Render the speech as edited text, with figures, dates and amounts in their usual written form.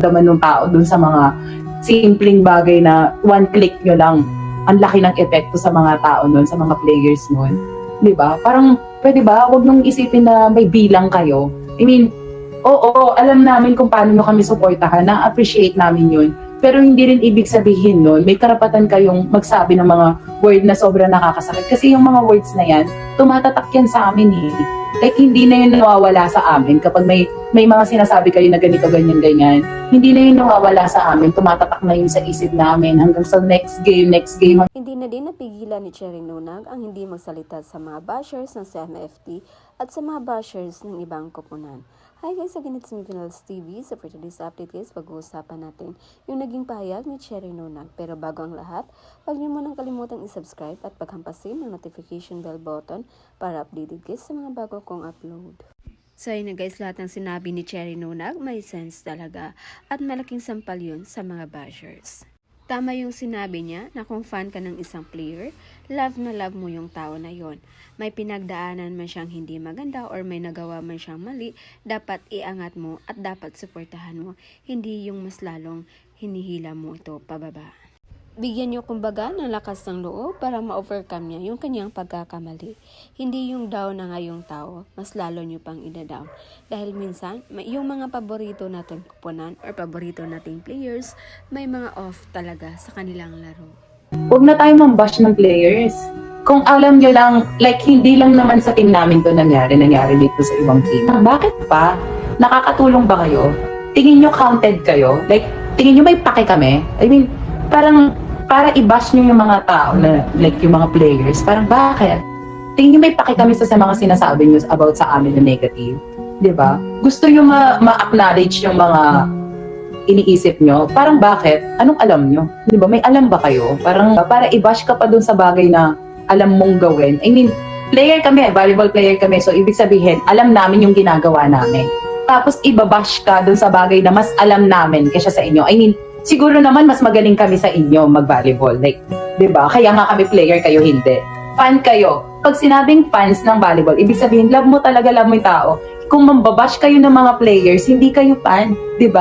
daman ng tao dun sa mga simpleng bagay na one click nyo lang, ang laki ng epekto sa mga tao nun, sa mga players nun. Di ba? Parang, pwede ba, huwag nung isipin na may bilang kayo. I mean, oo, alam namin kung paano nyo kami supportahan, na-appreciate namin yun. Pero hindi rin ibig sabihin nun, may karapatan kayong magsabi ng mga word na sobrang nakakasakit. Kasi yung mga words na yan, tumatatak yan sa amin eh. Like, hindi na yun nawawala sa amin kapag may mga sinasabi kayo na ganito, ganyan, ganyan. Hindi na yun nawawala sa amin, tumatatak na yun sa isip namin hanggang sa next game. Hindi na din napigilan ni Cherry Nunag ang hindi magsalita sa mga bashers ng CMFT at sa mga bashers ng ibang koponan. Hi guys, again it's me Vinals TV. So for today's update guys, pag-uusapan natin yung naging pahayag ni Cherry Nunag. Pero bago ang lahat, huwag niyo munang kalimutang i-subscribe at paghampasin ng notification bell button para updated guys sa mga bago kong upload. So yun na guys, lahat ng sinabi ni Cherry Nunag may sense talaga at malaking sampal yun sa mga bashers. Tama yung sinabi niya na kung fan ka ng isang player, love na love mo yung tao na yon. May pinagdaanan man siyang hindi maganda or may nagawa man siyang mali, dapat iangat mo at dapat suportahan mo. Hindi yung mas lalong hinihila mo ito pababa. Bigyan niyo kumbaga ng lakas ng loob para ma-overcome niya yung kanyang pagkakamali. Hindi yung down na ngayong tao, mas lalo niyo pang ida-down. Dahil minsan, yung mga paborito nating kuponan or paborito nating players, may mga off talaga sa kanilang laro. Huwag na tayo mambash ng players. Kung alam nyo lang, like hindi lang naman sa team namin to nangyari dito sa ibang team. Bakit pa? Nakakatulong ba kayo? Tingin nyo counted kayo? Like, tingin nyo may pake kami? I mean, parang para i-bash nyo yung mga tao na like yung mga players, parang bakit? Tingin nyo may pake kami sa mga sinasabi nyo about sa amin na negative, di ba? Gusto nyo ma-acknowledge yung mga iniisip nyo, parang bakit? Anong alam nyo? Di ba? May alam ba kayo? Parang para i-bash ka pa dun sa bagay na alam mong gawin. I mean, player kami, volleyball player kami, so ibig sabihin, alam namin yung ginagawa namin. Tapos ibabash ka dun sa bagay na mas alam namin kaysa sa inyo. I mean, siguro naman mas magaling kami sa inyo mag-volleyball. Like, 'di ba? Kaya nga kami player, kayo hindi. Fan kayo. Pag sinabing fans ng volleyball, ibig sabihin love mo talaga, love mo 'yung tao. Kung mambabash kayo ng mga players, hindi kayo fan, 'di ba?